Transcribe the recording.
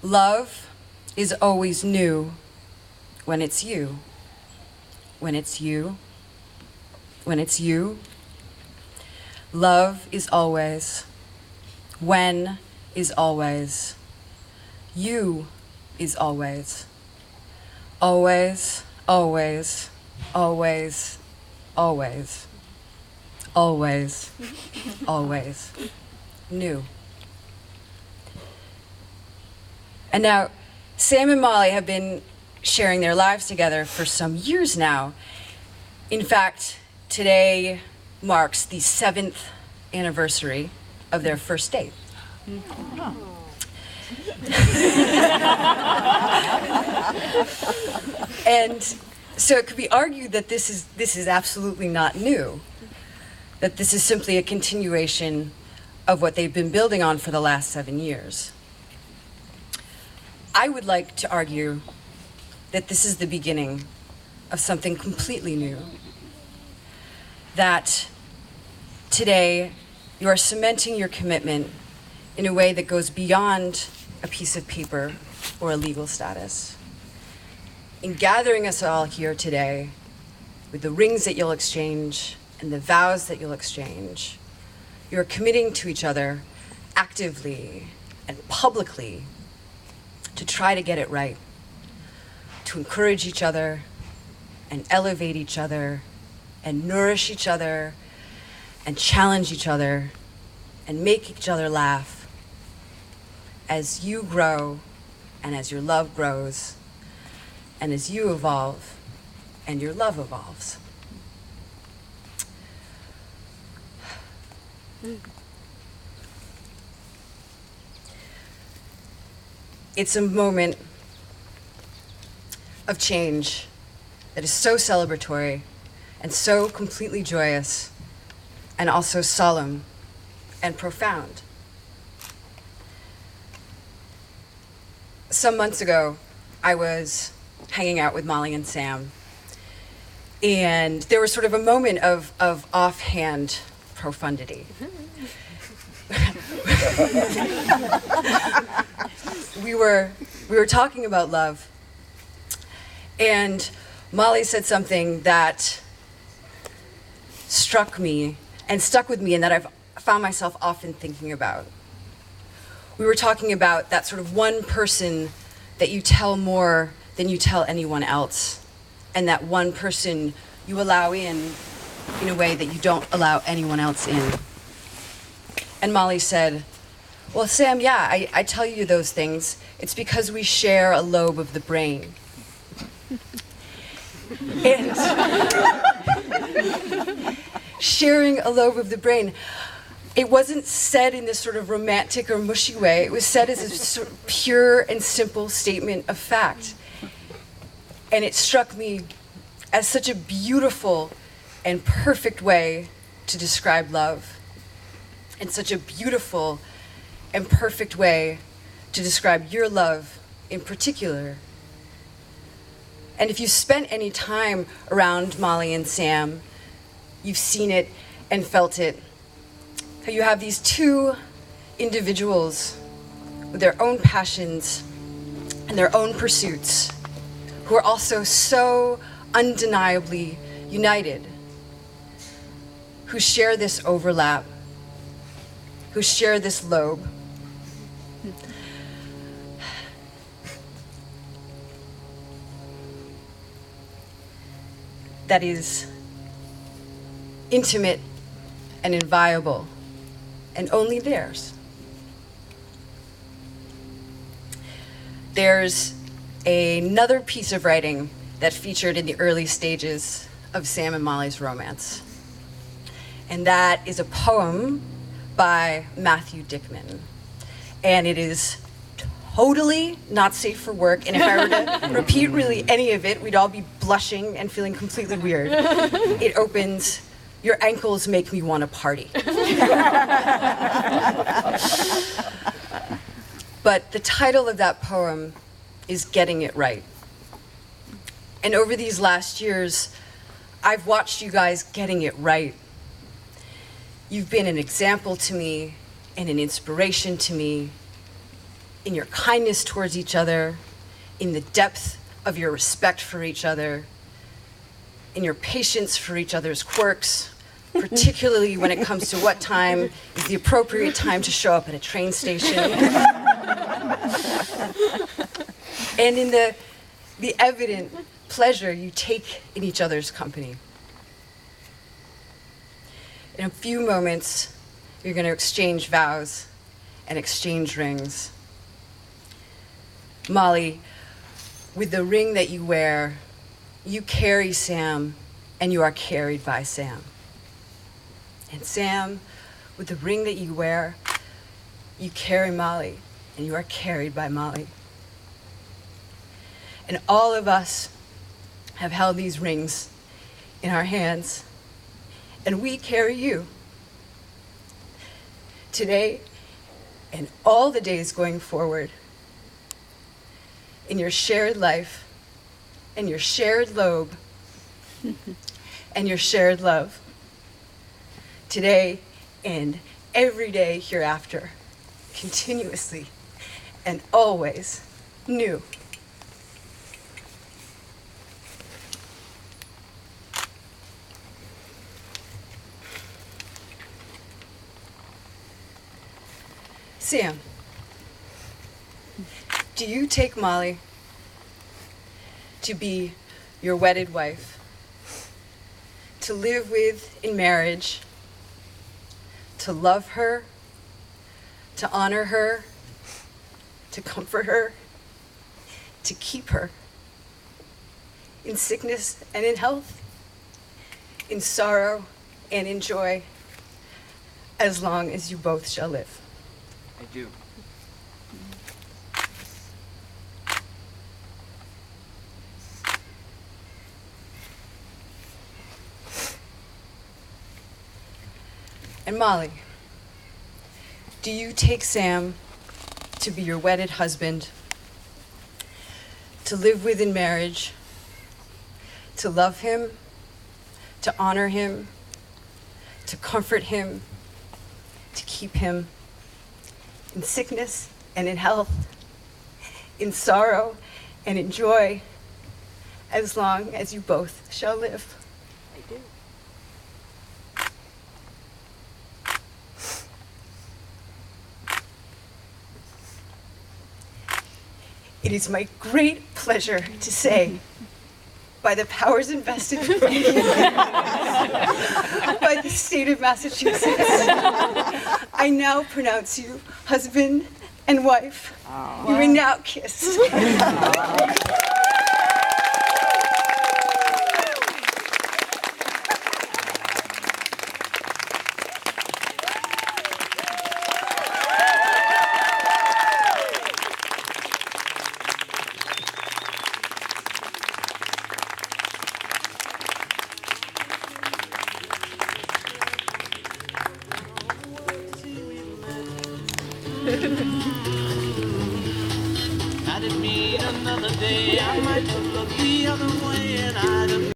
Love is always new when it's you. When it's you. When it's you. Love is always. When is always. You is always. Always, always, always, always, always, always, new. And now, Sam and Molly have been sharing their lives together for some years now. In fact, today marks the 7th anniversary of their first date. And so it could be argued that this is absolutely not new, that this is simply a continuation of what they've been building on for the last 7 years. I would like to argue that this is the beginning of something completely new, that today you are cementing your commitment in a way that goes beyond a piece of paper or a legal status. In gathering us all here today with the rings that you'll exchange and the vows that you'll exchange, you're committing to each other actively and publicly to try to get it right, to encourage each other and elevate each other and nourish each other and challenge each other and make each other laugh as you grow and as your love grows and as you evolve and your love evolves. It's a moment of change that is so celebratory and so completely joyous and also solemn and profound. Some months ago, I was hanging out with Molly and Sam, and there was sort of a moment of offhand profundity. We were talking about love, and Molly said something that struck me and stuck with me and that I've found myself often thinking about. We were talking about that sort of one person that you tell more than you tell anyone else, and that one person you allow in a way that you don't allow anyone else in. And Molly said, well, Sam, yeah, I tell you those things. It's because we share a lobe of the brain. And sharing a lobe of the brain, it wasn't said in this sort of romantic or mushy way. It was said as a sort of pure and simple statement of fact. And it struck me as such a beautiful and perfect way to describe love, and such a beautiful and perfect way to describe your love in particular. And if you spent any time around Molly and Sam, you've seen it and felt it. How you have these two individuals with their own passions and their own pursuits, who are also so undeniably united, who share this overlap, who share this lobe. That is intimate and inviolable, and only theirs. There's another piece of writing that featured in the early stages of Sam and Molly's romance, and that is a poem by Matthew Dickman, and it is totally not safe for work, and if I were to repeat really any of it, we'd all be blushing and feeling completely weird. It opens, "Your ankles make me want to party." But the title of that poem is "Getting It Right." And over these last years, I've watched you guys getting it right. You've been an example to me and an inspiration to me. in your kindness towards each other, in the depth of your respect for each other, in your patience for each other's quirks, particularly when it comes to what time is the appropriate time to show up at a train station. And in the evident pleasure you take in each other's company. In a few moments, you're going to exchange vows and exchange rings. Molly, with the ring that you wear, you carry Sam, and you are carried by Sam. And Sam, with the ring that you wear, you carry Molly, and you are carried by Molly. And all of us have held these rings in our hands, and we carry you. Today, and all the days going forward, in your shared life, and your shared lobe, and your shared love. Today and every day hereafter, continuously and always new. Sam, do you take Molly to be your wedded wife, to live with in marriage, to love her, to honor her, to comfort her, to keep her in sickness and in health, in sorrow and in joy, as long as you both shall live? I do. And Molly, do you take Sam to be your wedded husband, to live with in marriage, to love him, to honor him, to comfort him, to keep him in sickness and in health, in sorrow and in joy, as long as you both shall live? I do. It is my great pleasure to say, by the powers invested in me by the state of Massachusetts, I now pronounce you husband and wife. Oh, you may now kiss. I didn't mean another day I might look the other way, and I'd have